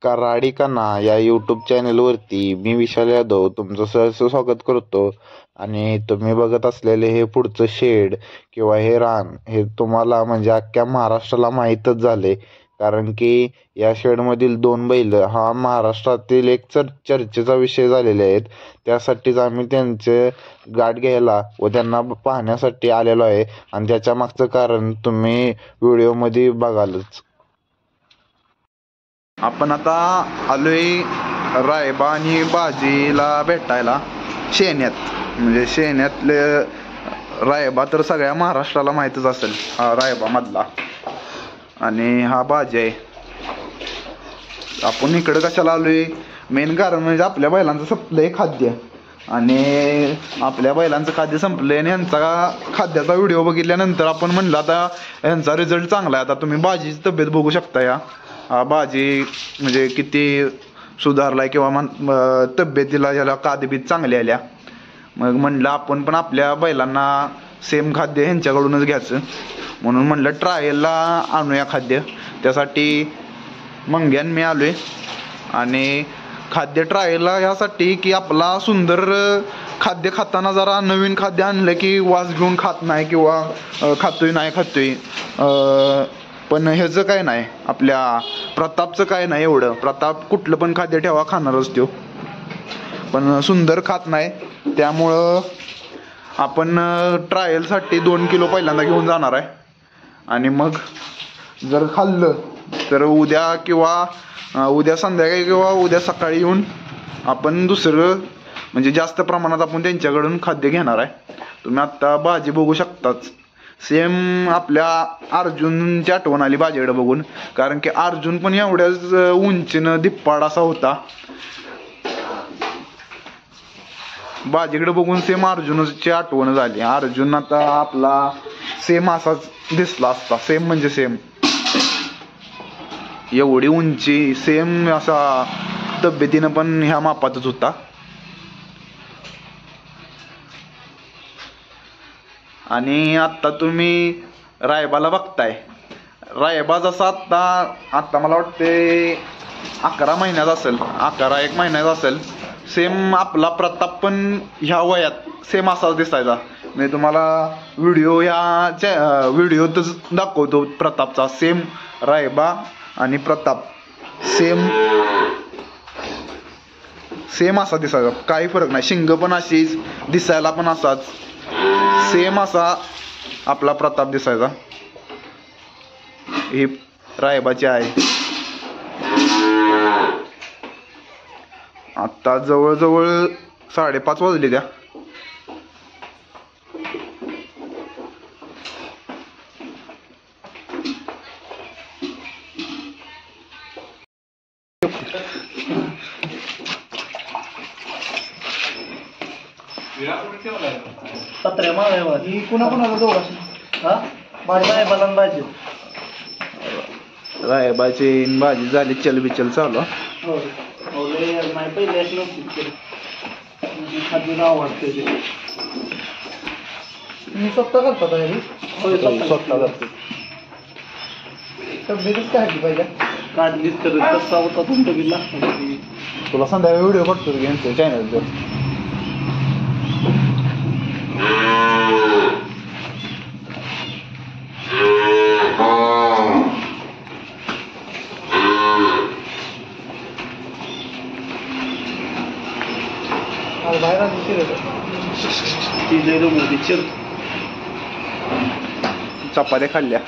कराडी कना या यूट्यूब चॅनलवरती मी विशाल यादव तुमचं सहर्ष स्वागत करतो. आणि तुम्ही बघत असलेले हे पुढचं शेड किंवा हे रान हे तुम्हाला म्हणजे अख्ख्या महाराष्ट्राला माहीतच झाले, कारण की या शेडमधील 2 बैल हा महाराष्ट्रातील एक चर्चेचा विषय झालेले आहेत. त्यासाठीच आम्ही त्यांचे गाठ घ्यायला व त्यांना पाहण्यासाठी आलेलो आहे, आणि त्याच्या मागचं कारण तुम्ही व्हिडिओमध्ये बघालच. आपण आता आलोय रायबा आणि बाजीला भेटायला शेण्यात. म्हणजे शेण्यातले रायबा तर सगळ्या महाराष्ट्राला माहीतच असेल, हा रायबा मधला, आणि हा बाजी आहे. आपण इकडं कशाला आलोय, मेन कारण म्हणजे आपल्या बैलांचं संपलंय खाद्य, आणि आपल्या बैलांचं खाद्य संपलंय आणि यांचा खाद्याचा व्हिडिओ बघितल्यानंतर आपण म्हणलं आता यांचा रिझल्ट चांगला आहे. आता तुम्ही बाजीची तब्येत बघू शकता. हा बाजी म्हणजे किती सुधारलाय किंवा तब्येतीला ज्याला कादबीत चांगली आल्या. मग म्हणलं आपण पण आपल्या बैलांना सेम खाद्य ह्यांच्याकडूनच घ्यायचं, म्हणून म्हणलं ट्रायलला आणूया खाद्य. त्यासाठी मंग्यान मी आलोय, आणि खाद्य ट्रायलला ह्यासाठी की आपला सुंदर खाद्य खाताना जरा नवीन खाद्य आणलं की वास घेऊन खात नाही किंवा खातोय. पण ह्याचं काय नाही, आपल्या प्रतापचं काय नाही एवढं. प्रताप कुठलं पण खाद्य ठेवा खाणारच तो, पण सुंदर खात नाही. त्यामुळं आपण ट्रायलसाठी 2 किलो पहिल्यांदा घेऊन जाणार आहे, आणि मग जर खाल्लं तर उद्या संध्याकाळी किंवा उद्या सकाळी येऊन आपण दुसरं म्हणजे जास्त प्रमाणात आपण त्यांच्याकडून खाद्य घेणार आहे. तुम्ही आत्ता भाजी बघू शकताच. सेम आपल्या अर्जुनची आठवण आली बाजीकडे बघून, कारण की अर्जुन पण एवढ्याच उंचीनं धिप्पाड असा होता. बाजीकडे बघून सेम अर्जुनची आठवण झाली. अर्जुन आता आपला सेम असाच दिसला असता, सेम म्हणजे सेम, एवढी उंची, सेम असा तब्येतीनं पण ह्या मापातच होता. आणि आत्ता तुम्ही रायबाला बघताय. रायबा जसा आत्ता मला वाटते 11 महिन्यात असेल, 11-1 महिन्यात असेल. सेम आपला प्रताप पण ह्या वयात सेम असाच दिसायचा. मी तुम्हाला व्हिडिओतच दाखवतो प्रतापचा. सेम रायबा आणि प्रताप सेम असा दिसायचा, काही फरक नाही. शिंग पण अशीच, दिसायला पण असाच सेम असा आपला प्रताप दिसायचा. ही रायबाची आहे. आता जवळजवळ 5:30 वाजले त्या. पत्र्या माळ्यावर ही कुणाकुणाला दोघं माझ्या बलन भाजी रायबाची भाजी झाली, चलबिचल चालू. हो नाही पहिले अशी नव्हती खाद्य आवडते ते मी स्वतः करतो तयारी. स्वतः करतो. तब्येतच काढली पाहिजे, काढलीच तर कसा होता तुमचं बिल लागतं. तुला संध्याकाळी व्हिडिओ करतो यांच्या चॅनलवर. बाहेर मोदी चिर चपात्या खाल्ल्या.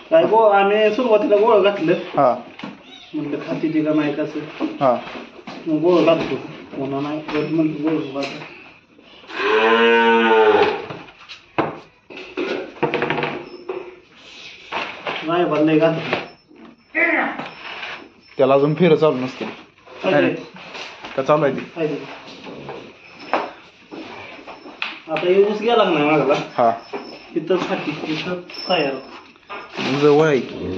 काय गो आम्ही सुरुवातीला गोळ घातलं. हा म्हणलं खाती दिलं नाही कसं. हा मग गोळ घालतो कोणा नाही म्हणतो गोळ घालतो. नाही बदलाय घालतो. त्याला अजून फिर चालू नसते का चालू आहे ती. आता हे ऊस गेला नाही मागला हा इथं फाटी इथं तयार जवळ आहे की.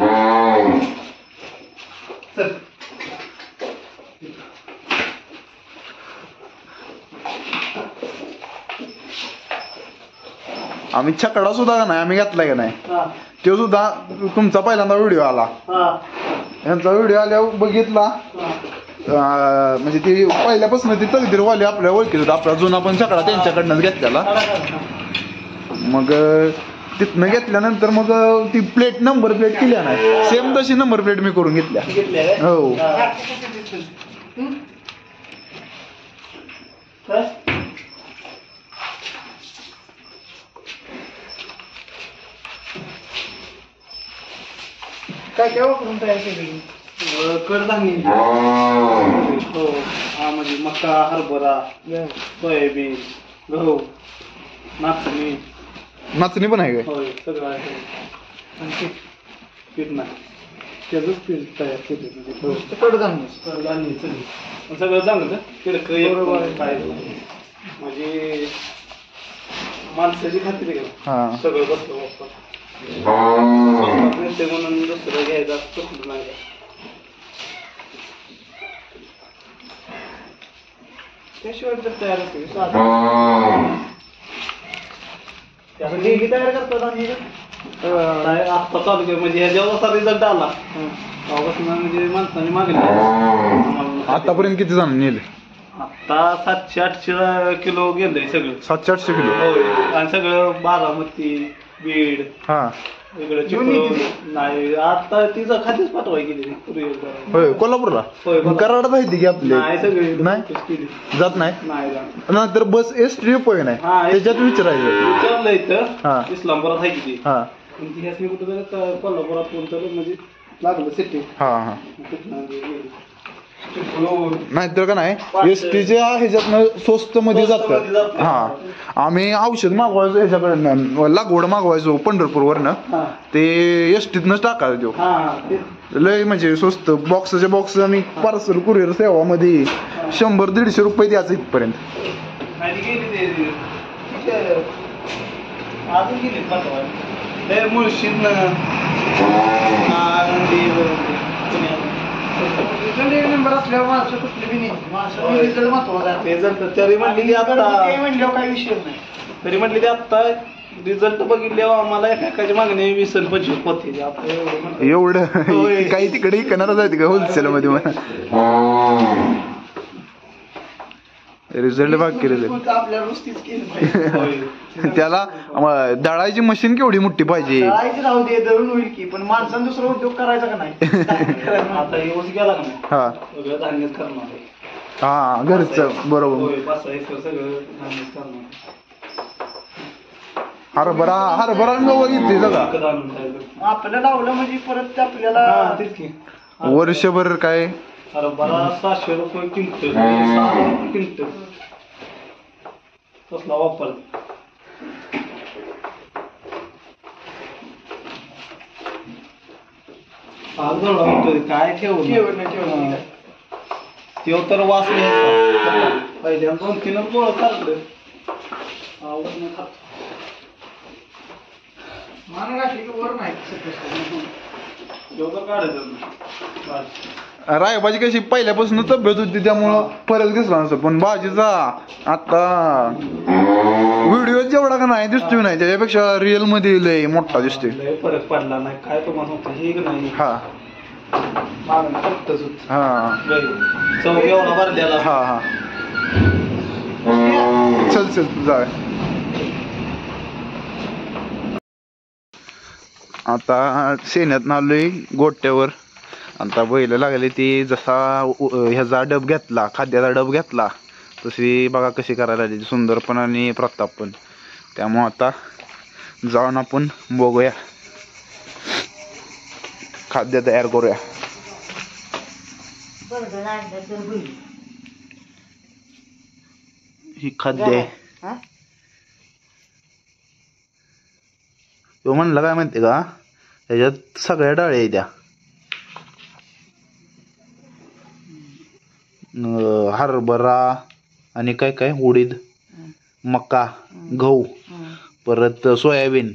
चल आम्ही छकडा सुद्धा का नाही आम्ही घेतलाय का नाही हा तो सुद्धा तुमचा पहिल्यांदा व्हिडिओ आला हा यांचा व्हिडिओ आल्यावर बघितला म्हणजे ती पहिल्यापासून ती तकदीरवाली आपल्या ओळखीत होती आपला जुना पण छकडा त्यांच्याकडनंच घेतलेला मग तिथनं घेतल्यानंतर मग ती प्लेट नंबर प्लेट केल्या नाही सेम तशी नंबर प्लेट मी करून घेतल्या हो काय काय वापरून तयार केली कडधान्य हो हा म्हणजे मका हरभरा सोयाबीन गहू नाचणी नाचणी पण आहे काय होय सगळं आहे आणि पीठ नाही त्याचंच पीठ तयार केले म्हणजे कडधान्य सगळं चांगलं किडकं काय म्हणजे माणसाची खात्री हा सगळं बसलं वापर म्हणून दुसरं घ्यायचं चुकलं नाही त्याशिवाय तर तयार होते त्यासाठी तयार करतात आणि आत्ता चालू केलं म्हणजे ह्या जेव्हा रिझल्ट आला तेव्हापासून म्हणजे माणसाने मागले आतापर्यंत किती जण नेले आता 700-800 किलो गेलंय सगळं 700-800 किलो होय आणि सगळं बारामती बीड हा इकडे चिपळूण नाही आता तिचं खातीच पाठवाय गेली होय कोल्हापूरला होय कराडात आहे की आपले नाही सगळी नाही जात नाही नाही नंतर बस एस ट्री पोय नाही त्याच्यात विचारायचं विचारलं हा. इथं इस्लामपुरात आहे किती हा ह्यासनी कुठं कोल्हापुरात कोणतं म्हणजे लागलं सिटी हा हा नाहीतर का नाही एस टीच्या ह्याच्यातनं स्वस्त मध्ये जात हा आम्ही औषध मागवायचो ह्याच्याकडनं लागवड मागवायचो पंढरपूरवरनं ते एस टीतनंच टाकायचो लय म्हणजे स्वस्त बॉक्सच्या बॉक्स आणि पार्सल कुरिअर सेवा मध्ये 100-150 रुपये द्यायचं इथपर्यंत अजून गेली मुळशीत एक नंबर असल्यावर माणसं कुठली बी नाही माणसं रिझल्ट महत्वाचा रिझल्ट तरी म्हटली आता म्हणल्यावर काही विषय नाही तरी म्हटली ते आता रिझल्ट बघितल्यावर आम्हाला एकाची मागणी 20-25 होते एवढं काही तिकडे इकणारच आहे का होलसेल मध्ये म्हणा रिझल्ट बाकी रिझल्ट आपल्या नुसतीच केली त्याला दळायची मशीन केवढी मोठी पाहिजे दळायची राहू दे दळून होईल की पण माणसानं दुसरा उद्योग करायचा का नाही आता येऊच गेला का नाही हा सगळं धान्यच करणार हा घरचं बरोबर 5-6 एकर सगळं धान्यच करणार हरभरा गहू घेतली सगळं आपल्याला लावलं म्हणजे परत आपल्याला तेच की वर्षभर काय हरभरा 700 रुपये क्विंटल 6 रुपये क्विंटल कसला वापर काय ठेवून तेव तर वास पहिल्या 2-3 गोळ चाललं आवडत नाही खात मान घातली की वर नाही रायबाजी कशी पहिल्यापासून तब्येत होती त्यामुळं फरक दिसला नसतो पण भाजीचा आता व्हिडिओ जेवढा का नाही दिसतोय नाही त्याच्यापेक्षा रिअल मध्ये लय मोठा दिसतोय फरक पडला नाही काय तो म्हणतो हे नाही हा हा चव एवढा भरलेला हा हा चल जा आता शेण्यात आलोय गोट्यावर आता बैल लागली ती जसा ह्याचा डब घेतला खाद्याचा डब घेतला तशी बघा कशी करायला लागली सुंदर पण आणि प्रताप पण त्यामुळे आता जाऊन आपण बघूया खाद्य तयार करूया ही खाद्य आहे तो म्हणला काय माहिती का त्याच्यात सगळ्या डाळी आहे त्या हरभरा आणि काय काय उडीद मका, गहू, परत सोयाबीन.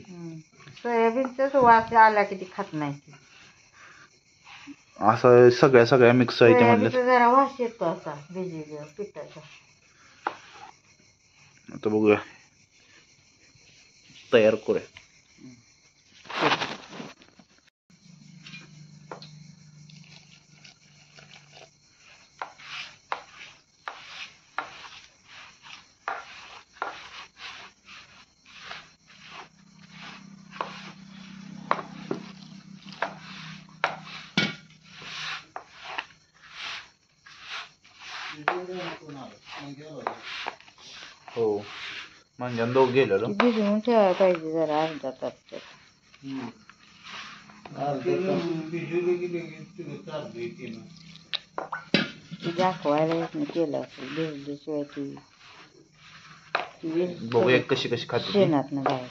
सोयाबीनचाच वास आला की ती खात नाही ती. असं सगळ्या मिक्स आहे ते म्हणलं. सोयाबीनचा जरा वास येतो असा भिजलेल्या पिठाचा. आता बघूया, तयार करूया. हो, म्हणजे दोघ गेलेलो. ती भिजवून ठेवायला पाहिजे जरा अर्धा तास. ती दाखवायला येत नाही केलं असेल भिजल्याशिवाय ती बघूया कशी खाते. शेणात ना बाहेर.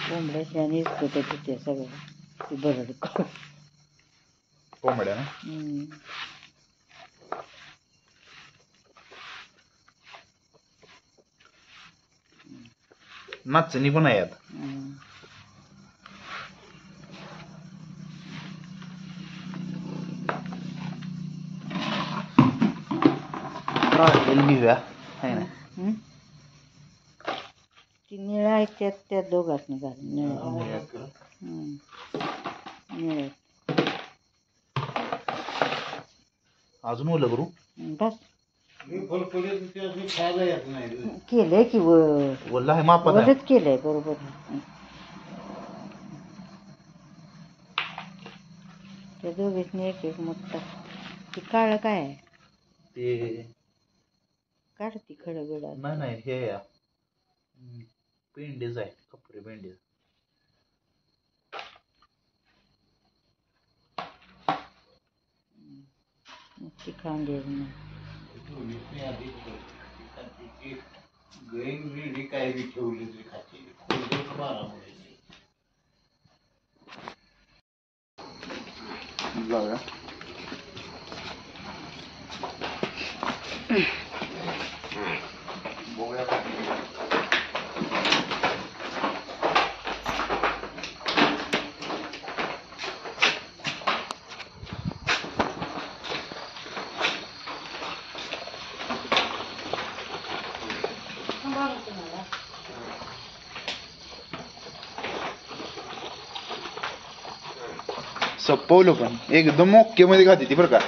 कोंबड्याशी आणि इसकट होते सगळं ती बरड. कोंबड्या ना नाचणी पण आहे आता. घेऊया आहे ना. ती निळा आहे त्या दोघात निघाल निळ्या. अजून ओलं करू बस केलंय की ओलं आहे मापात आहे. वरच केलंय बरोबर. त्या दोघीसनी एक मोठा. ती काळ काय आहे ते काढती खडगड. नाही हे या भेंडीच आहे, कपडे भेंडी. ती कांदे काय बी ठेवली तरी खाते. जाऊया. सपवलं पण एकदम ओके मध्ये खाते ती बरं का.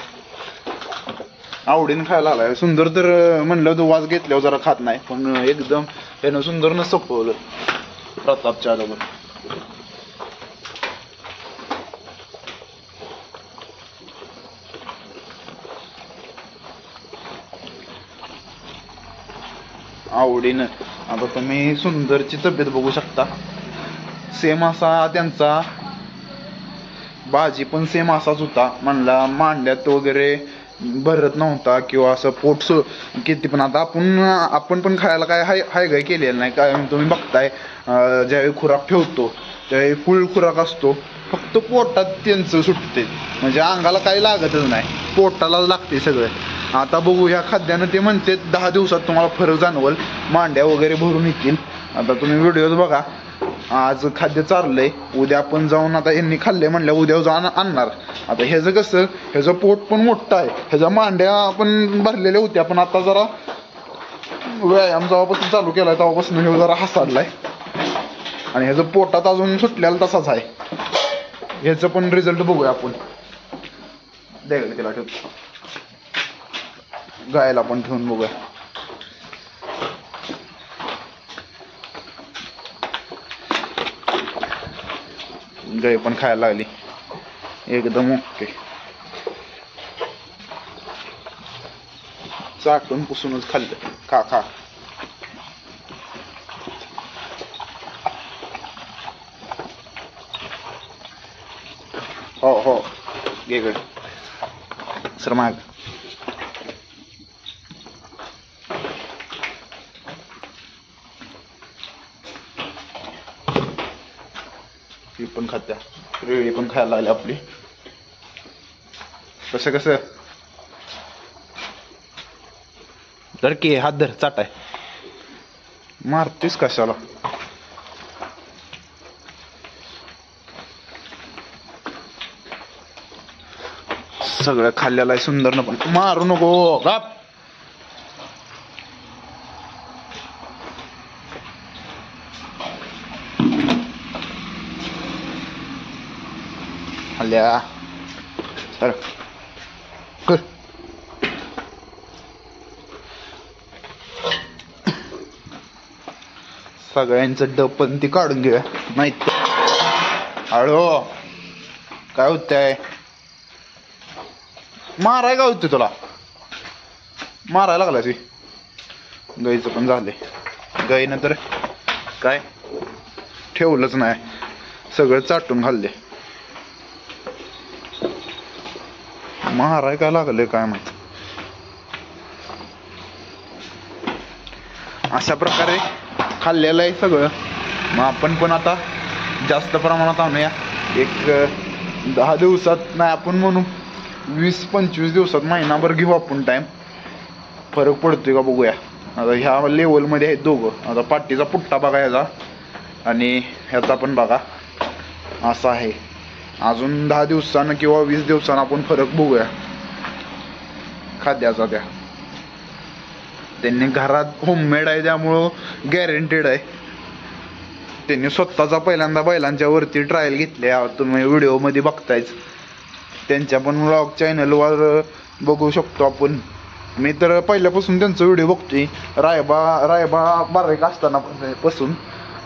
आवडीने खायला आलाय. सुंदर तर म्हणलं तो वास घेतल्यावर जरा खात नाही, पण एकदम त्यानं सुंदर न सपवलं प्रतापच्या अगोदर. आवडीनं. आता तुम्ही सुंदरची तब्येत बघू शकता. सेम असा त्यांचा भाजी पण सेम असाच होता. म्हणला मांड्यात वगैरे भरत नव्हता किंवा असं पोट किती. पण आता आपण पण खायला काय हाय काय केलेलं नाही. काय तुम्ही बघताय ज्यावेळी खुराक ठेवतो त्यावेळी फुल खुराक असतो, फक्त पोटात त्यांचं सुटते. म्हणजे अंगाला काही लागतच नाही, पोटाला लागते सगळं. आता बघू ह्या खाद्यानं ते म्हणते 10 दिवसात तुम्हाला फरक जाणवल, मांड्या वगैरे भरून येतील. आता तुम्ही व्हिडिओ बघा. आज खाद्य चाललंय, उद्या आपण जाऊन आता यांनी खाल्ले म्हणल्या उद्या जाऊन आणणार. आता ह्याचं कसं, ह्याचं पोट पण मोठं आहे, ह्याच्या मांड्या पण भरलेल्या होत्या, पण आता जरा व्यायाम जेव्हापासून चालू केलाय तेव्हापासून हे जरा हसाडलाय आणि ह्याचं पोटात अजून सुटलेला तसाच आहे. ह्याचं पण रिझल्ट बघूया आपण. द्यायला तिला ठेवतो, गायला पण ठेवून बघूया. गाय पण खायला लागली एकदम ओके. चाटून पुसूनच खाल्लं. खा खा. हो हो घे गड सर माग. ही पण खात्या, रेळी पण खायला लागली आपली. कसं कसं धर की, हात धर, चाटाय. मारतीस कशाला? सगळं खाल्लेलं आहे सुंदर न, पण मारू नको गाप. खाल्ल्या तर कर. सगळ्यांचं डपन ती काढून घेऊया, माहित हळू. काय होतंय? माराय का होतं तुला? मारायला लागला ती. गाईचं पण झाले. गाईनं तर काय ठेवलंच नाही, सगळं चाटून खाल्ले. माराय काय लागले काय माहित. अशा प्रकारे खाल्लेलं आहे सगळं. मग आपण पण आता जास्त प्रमाणात आणूया. एक 10 दिवसात नाही, आपण म्हणू 20-25 दिवसात, महिनाभर घेऊ आपण टाइम. फरक पडतोय का बघूया. आता ह्या लेवलमध्ये आहेत दोघं. आता पाठीचा पुट्टा बघा ह्याचा, आणि ह्याचा पण बघा असा आहे. अजून 10 दिवसानं किंवा 20 दिवसानं आपण फरक बघूया खाद्याचा. त्यांनी घरात होममेड आहे त्यामुळं गॅरंटेड आहे. त्यांनी स्वतःचा पहिल्यांदा बैलांच्या वरती ट्रायल घेतल्या, तुम्ही व्हिडिओ मध्ये बघतायच. त्यांच्या पण व्लॉग चॅनलवर बघू शकतो आपण. मी तर पहिल्यापासून त्यांचा व्हिडिओ बघतोय, रायबा बारीक असताना पासून,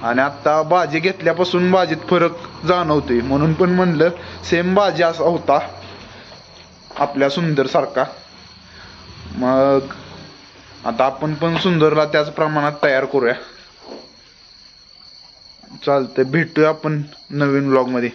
आणि आता बाजी घेतल्यापासून बाजीत फरक जाणवतोय. म्हणून पण म्हणलं सेम बाजी असा होता आपल्या सुंदर सारखा. मग आता आपण पण सुंदरला त्याच प्रमाणात तयार करूया. चालतंय, भेटूया आपण नवीन व्लॉग मध्ये.